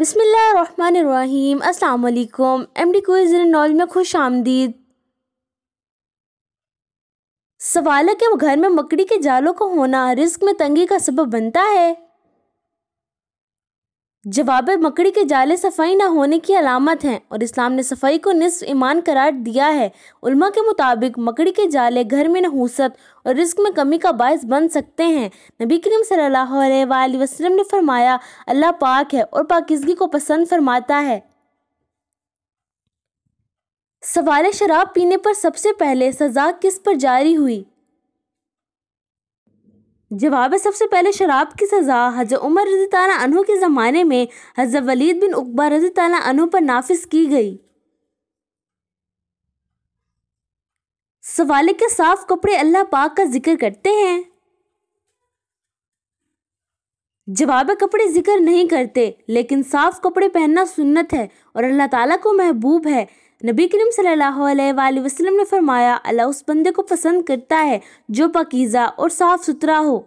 بسم اللہ الرحمن الرحیم۔ السلام علیکم۔ MD کوئز نالج میں خوش آمدید۔ سوال ہے کہ گھر میں مکڑی کے جالوں کا ہونا رزق میں تنگی کا سبب بنتا ہے؟ جواب ہے، مکڑی کے جالے صفائی نہ ہونے کی علامت ہیں اور اسلام نے صفائی کو نصف ایمان قرار دیا ہے۔ علماء کے مطابق مکڑی کے جالے گھر میں نحوست اور رزق میں کمی کا باعث بن سکتے ہیں۔ نبی کریم صلی اللہ علیہ وآلہ وسلم نے فرمایا، اللہ پاک ہے اور پاکیزگی کو پسند فرماتا ہے۔ سوال ہے، شراب پینے پر سب سے پہلے سزا کس پر جاری ہوئی؟ جواب ہے، سب سے پہلے شراب کی سزا حضرت عمر رضی اللہ عنہ کے زمانے میں حضرت ولید بن عقبہ رضی اللہ عنہ پر نافذ کی گئی۔ سوال ہے کہ صاف کپڑے اللہ پاک کا ذکر کرتے ہیں؟ جواب ہے، کپڑے ذکر نہیں کرتے، لیکن صاف کپڑے پہننا سنت ہے اور اللہ تعالیٰ کو محبوب ہے۔ نبی کریم صلی اللہ علیہ وآلہ وسلم نے فرمایا، اللہ اس بندے کو پسند کرتا ہے جو پاکیزہ اور صاف ستھرا ہو۔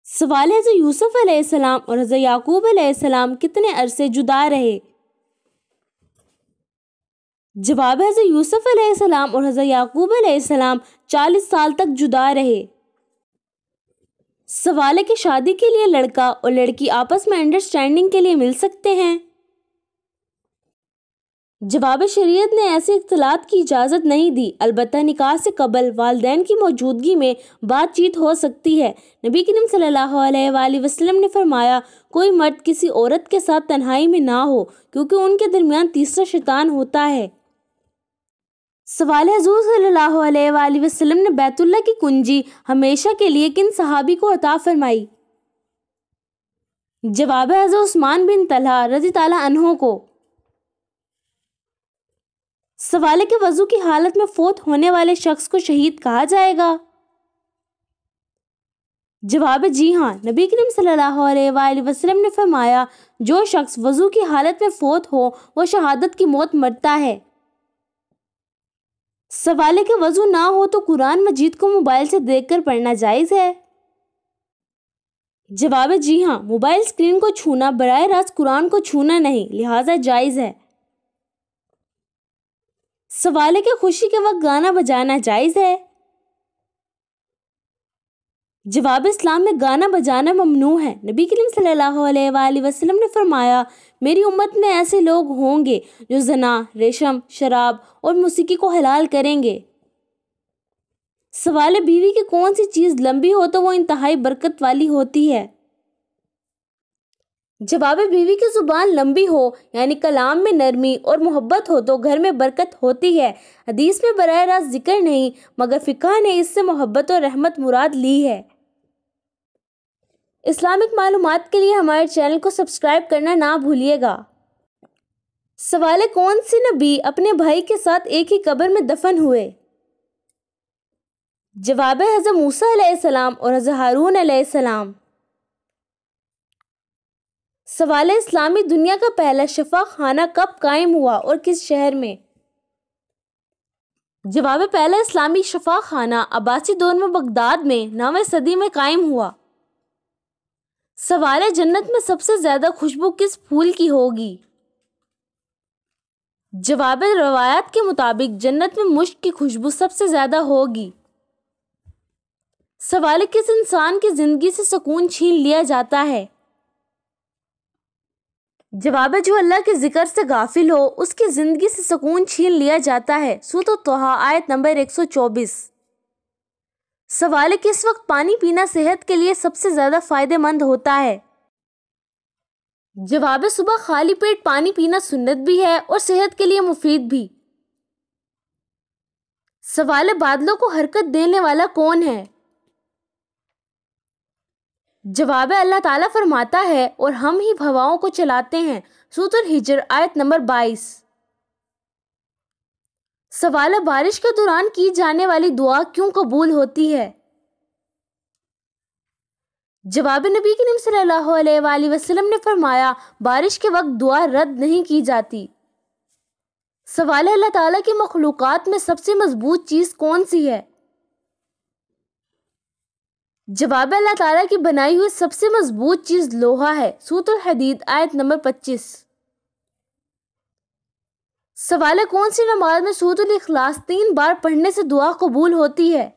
سوال ہے، حضرت یوسف علیہ السلام اور حضرت یعقوب علیہ السلام کتنے عرصے جدا رہے؟ جواب ہے، حضرت یوسف علیہ السلام اور حضرت یعقوب علیہ السلام 40 سال تک جدا رہے۔ سوال ہے کہ شادی کے لیے لڑکا اور لڑکی آپس میں انڈرسٹینڈنگ کے لیے مل سکتے ہیں؟ جواب شریعت نے ایسے اختلاط کی اجازت نہیں دی، البتہ نکاح سے قبل والدین کی موجودگی میں بات چیت ہو سکتی ہے۔ نبی کریم صلی اللہ علیہ وآلہ وسلم نے فرمایا، کوئی مرد کسی عورت کے ساتھ تنہائی میں نہ ہو کیونکہ ان کے درمیان تیسرا شیطان ہوتا ہے۔ سوال ہے، حضور صلی اللہ علیہ وآلہ وسلم نے بیت اللہ کی کنجی ہمیشہ کے لیے کن صحابی کو عطا فرمائی؟ جواب ہے، حضرت عثمان بن طلحہ رضی اللہ عنہ کو۔ سوال ہے کہ وضو کی حالت میں فوت ہونے والے شخص کو شہید کہا جائے گا؟ جواب ہے، جی ہاں۔ نبی کریم صلی اللہ علیہ وآلہ وسلم نے فرمایا، جو شخص وضو کی حالت میں فوت ہو وہ شہادت کی موت مرتا ہے۔ سوال ہے کہ وضو نہ ہو تو قرآن مجید کو موبائل سے دیکھ کر پڑھنا جائز ہے؟ جواب ہے، جی ہاں۔ موبائل اسکرین کو چھونا براہ راست قرآن کو چھونا نہیں، لہٰذا جائز ہے۔ سوال ہے کہ خوشی کے وقت گانا بجانا جائز ہے؟ جواب اسلام میں گانا بجانا ممنوع ہے۔ نبی کریم صلی اللہ علیہ وآلہ وسلم نے فرمایا، میری امت میں ایسے لوگ ہوں گے جو زنا، ریشم، شراب اور موسیقی کو حلال کریں گے۔ سوال ہے، بیوی کی کون سی چیز لمبی ہو تو وہ انتہائی برکت والی ہوتی ہے؟ جواب بیوی کی زبان لمبی ہو یعنی کلام میں نرمی اور محبت ہو تو گھر میں برکت ہوتی ہے۔ حدیث میں براہ راست ذکر نہیں مگر فقہ نے اس سے محبت اور رحمت مراد لی ہے۔ اسلامک معلومات کے لیے ہمارے چینل کو سبسکرائب کرنا نہ بھولیے گا۔ سوال ہے، کون سے نبی اپنے بھائی کے ساتھ ایک ہی قبر میں دفن ہوئے؟ جواب ہے، حضرت موسیٰ علیہ السلام اور حضرت ہارون علیہ السلام۔ سوال ہے، اسلامی دنیا کا پہلا شفا خانہ کب قائم ہوا اور کس شہر میں؟ جواب ہے، پہلا اسلامی شفا خانہ عباسی دور میں بغداد میں 9ویں صدی میں قائم ہوا۔ سوال ہے، جنت میں سب سے زیادہ خوشبو کس پھول کی ہوگی؟ جواب ہے، روایات کے مطابق جنت میں مشک کی خوشبو سب سے زیادہ ہوگی۔ سوال ہے، کس انسان کی زندگی سے سکون چھین لیا جاتا ہے؟ جواب ہے، جو اللہ کے ذکر سے غافل ہو اس کی زندگی سے سکون چھین لیا جاتا ہے۔ سورۃ طٰہٰ آیت نمبر 124۔ سوال ہے، کس وقت پانی پینا صحت کے لیے سب سے زیادہ فائدہ مند ہوتا ہے؟ جواب ہے، صبح خالی پیٹ پانی پینا سنت بھی ہے اور صحت کے لیے مفید بھی۔ سوال ہے، بادلوں کو حرکت دینے والا کون ہے؟ جواب ہے، اللہ تعالیٰ فرماتا ہے، اور ہم ہی ہواؤں کو چلاتے ہیں۔ سورۃ الحجر آیت نمبر 22۔ سوال ہے، بارش کے دوران کی جانے والی دعا کیوں قبول ہوتی ہے؟ جواب نبی کریم صلی اللہ علیہ وآلہ وسلم نے فرمایا، بارش کے وقت دعا رد نہیں کی جاتی۔ سوال ہے، اللہ تعالیٰ کی مخلوقات میں سب سے مضبوط چیز کون سی ہے؟ جواب اللہ تعالیٰ کی بنائی ہوئی سب سے مضبوط چیز لوہا ہے۔ سورۃ الحدید آیت نمبر 25۔ سوال ہے کون سی نماز میں سورۃ الاخلاص 3 بار پڑھنے سے دعا قبول ہوتی ہے؟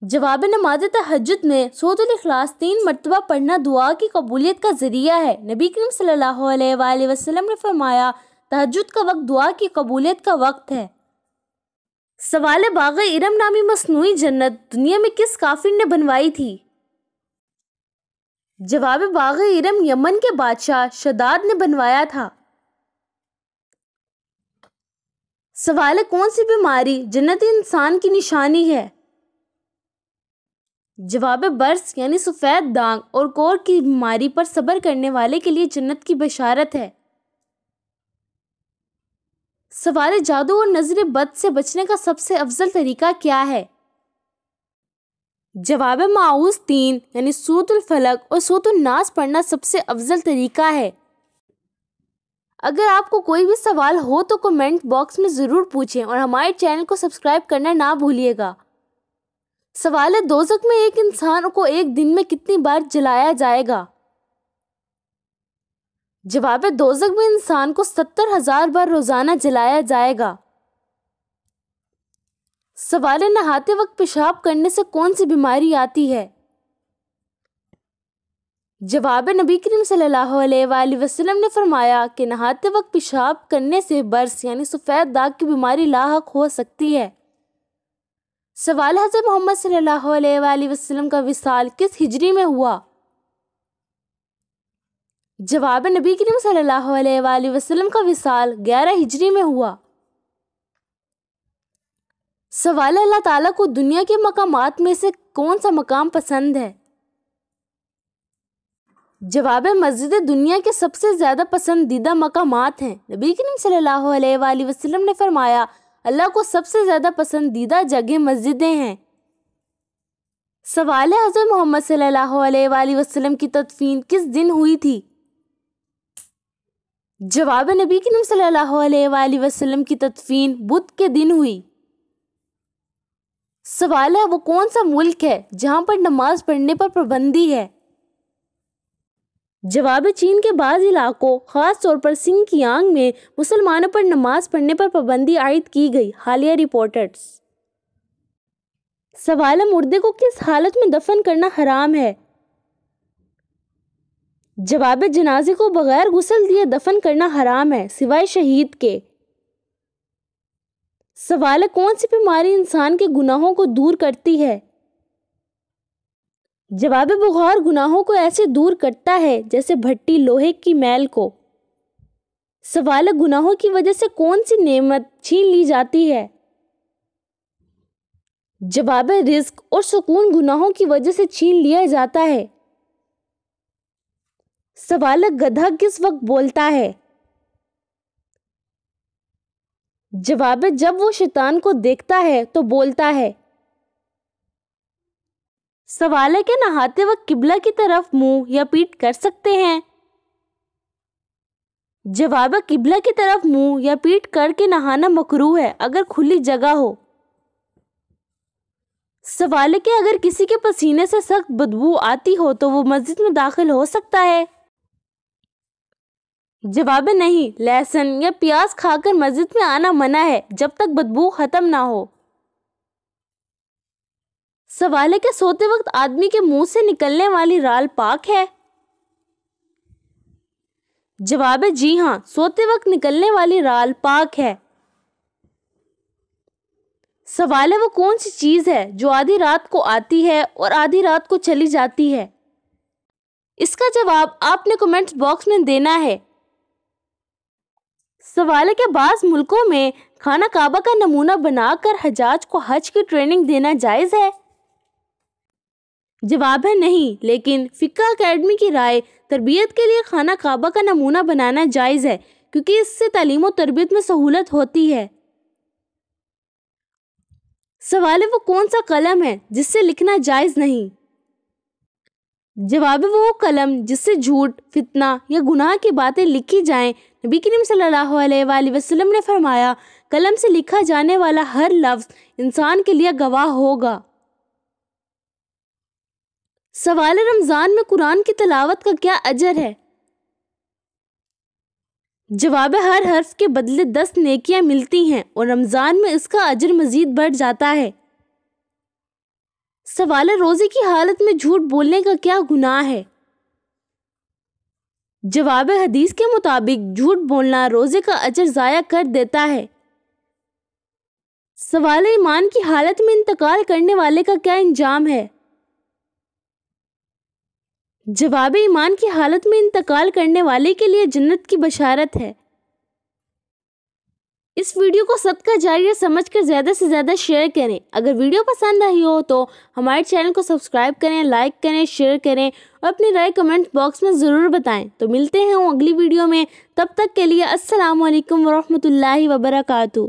جواب نماز تہجد میں سورۃ الاخلاص 3 مرتبہ پڑھنا دعا کی قبولیت کا ذریعہ ہے۔ نبی کریم صلی اللہ علیہ وآلہ وسلم نے فرمایا تہجد کا وقت دعا کی قبولیت کا وقت ہے۔ سوال باغ ارم نامی مصنوعی جنت دنیا میں کس کافر نے بنوائی تھی؟ جواب باغ ارم یمن کے بادشاہ شداد نے بنوایا تھا۔ سوال ہے کون سی بیماری جنتی انسان کی نشانی ہے؟ جواب برس یعنی سفید داغ اور کور کی بیماری پر صبر کرنے والے کے لیے جنت کی بشارت ہے۔ سوال جادو اور نظر بد سے بچنے کا سب سے افضل طریقہ کیا ہے؟ جواب معوذ 3 یعنی سورۃ الفلق اور سورۃ الناس پڑھنا سب سے افضل طریقہ ہے۔ اگر آپ کو کوئی بھی سوال ہو تو کمنٹ باکس میں ضرور پوچھیں اور ہمارے چینل کو سبسکرائب کرنا نہ بھولیے گا۔ سوال ہے دوزخ میں ایک انسان کو ایک دن میں کتنی بار جلایا جائے گا؟ جواب دوزخ میں انسان کو 70,000 بار روزانہ جلایا جائے گا۔ سوال نہاتے وقت پیشاب کرنے سے کون سی بیماری آتی ہے؟ جواب نبی کریم صلی اللہ علیہ وآلہ وسلم نے فرمایا کہ نہاتے وقت پیشاب کرنے سے برس یعنی سفید داغ کی بیماری لاحق ہو سکتی ہے۔ سوال حضرت محمد صلی اللہ علیہ وآلہ وسلم کا وصال کس ہجری میں ہوا؟ جواب نبی کریم صلی اللہ علیہ وآلہ وسلم کا وصال 11 ہجری میں ہوا۔ سوال اللہ تعالیٰ کو دنیا کے مقامات میں سے کون سا مقام پسند ہے؟ جواب مسجد دنیا کے سب سے زیادہ پسندیدہ مقامات ہیں۔ نبی کریم صلی اللہ علیہ وآلہ وسلم نے فرمایا اللہ کو سب سے زیادہ پسندیدہ جگہ مسجدیں ہیں۔ سوال ہے حضرت محمد صلی اللہ علیہ وآلہ وسلم کی تدفین کس دن ہوئی تھی؟ جواب نبی کریم صلی اللہ علیہ وآلہ وسلم کی تدفین بدھ کے دن ہوئی۔ سوال ہے وہ کون سا ملک ہے جہاں پر نماز پڑھنے پر پابندی ہے؟ جواب چین کے بعض علاقوں خاص طور پر سنگ کیانگ میں مسلمانوں پر نماز پڑھنے پر پابندی عائد کی گئی، حالیہ رپورٹس۔ سوال ہے مردے کو کس حالت میں دفن کرنا حرام ہے؟ جواب جنازے کو بغیر غسل دیے دفن کرنا حرام ہے سوائے شہید کے۔ سوال ہے کون سی بیماری انسان کے گناہوں کو دور کرتی ہے؟ جواب بخار گناہوں کو ایسے دور کرتا ہے جیسے بھٹی لوہے کی میل کو۔ سوال ہے گناہوں کی وجہ سے کون سی نعمت چھین لی جاتی ہے؟ جواب رزق اور سکون گناہوں کی وجہ سے چھین لیا جاتا ہے۔ سوال ہے گدھا کس وقت بولتا ہے؟ جواب جب وہ شیطان کو دیکھتا ہے تو بولتا ہے۔ سوال ہے کہ نہاتے وقت قبلہ کی طرف منہ یا پیٹھ کر سکتے ہیں؟ جواب قبلہ کی طرف منہ یا پیٹھ کر کے نہانا مکروہ ہے اگر کھلی جگہ ہو۔ سوال ہے کہ اگر کسی کے پسینے سے سخت بدبو آتی ہو تو وہ مسجد میں داخل ہو سکتا ہے؟ جواب نہیں، لہسن یا پیاز کھا کر مسجد میں آنا منع ہے جب تک بدبو ختم نہ ہو۔ سوال ہے کہ سوتے وقت آدمی کے منہ سے نکلنے والی رال پاک ہے؟ جواب جی ہاں، سوتے وقت نکلنے والی رال پاک ہے۔ سوال ہے وہ کون سی چیز ہے جو آدھی رات کو آتی ہے اور آدھی رات کو چلی جاتی ہے؟ اس کا جواب آپ نے کمنٹس باکس میں دینا ہے۔ سوال ہے کہ بعض ملکوں میں خانہ کعبہ کا نمونہ بنا کر حجاج کو حج کی ٹریننگ دینا جائز ہے؟ جواب ہے نہیں، لیکن فقہ اکیڈمی کی رائے تربیت کے لیے خانہ کعبہ کا نمونہ بنانا جائز ہے کیونکہ اس سے تعلیم و تربیت میں سہولت ہوتی ہے۔ سوال ہے وہ کون سا قلم ہے جس سے لکھنا جائز نہیں؟ جواب وہ قلم جس سے جھوٹ، فتنہ یا گناہ کی باتیں لکھی جائیں۔ نبی کریم صلی اللہ علیہ وآلہ وسلم نے فرمایا قلم سے لکھا جانے والا ہر لفظ انسان کے لیے گواہ ہوگا۔ سوال رمضان میں قرآن کی تلاوت کا کیا اجر ہے؟ جواب ہر حرف کے بدلے 10 نیکیاں ملتی ہیں اور رمضان میں اس کا اجر مزید بڑھ جاتا ہے۔ سوال روزے کی حالت میں جھوٹ بولنے کا کیا گناہ ہے؟ جواب حدیث کے مطابق جھوٹ بولنا روزے کا اجر ضائع کر دیتا ہے۔ سوال ایمان کی حالت میں انتقال کرنے والے کا کیا انجام ہے؟ جواب ایمان کی حالت میں انتقال کرنے والے کے لیے جنت کی بشارت ہے۔ اس ویڈیو کو صدقہ جاریہ سمجھ کر زیادہ سے زیادہ شیئر کریں۔ اگر ویڈیو پسند آئی ہو تو ہمارے چینل کو سبسکرائب کریں، لائک کریں، شیئر کریں اور اپنی رائے کمنٹ باکس میں ضرور بتائیں۔ تو ملتے ہیں اگلی ویڈیو میں، تب تک کے لیے السلام علیکم ورحمۃ اللہ وبرکاتہ۔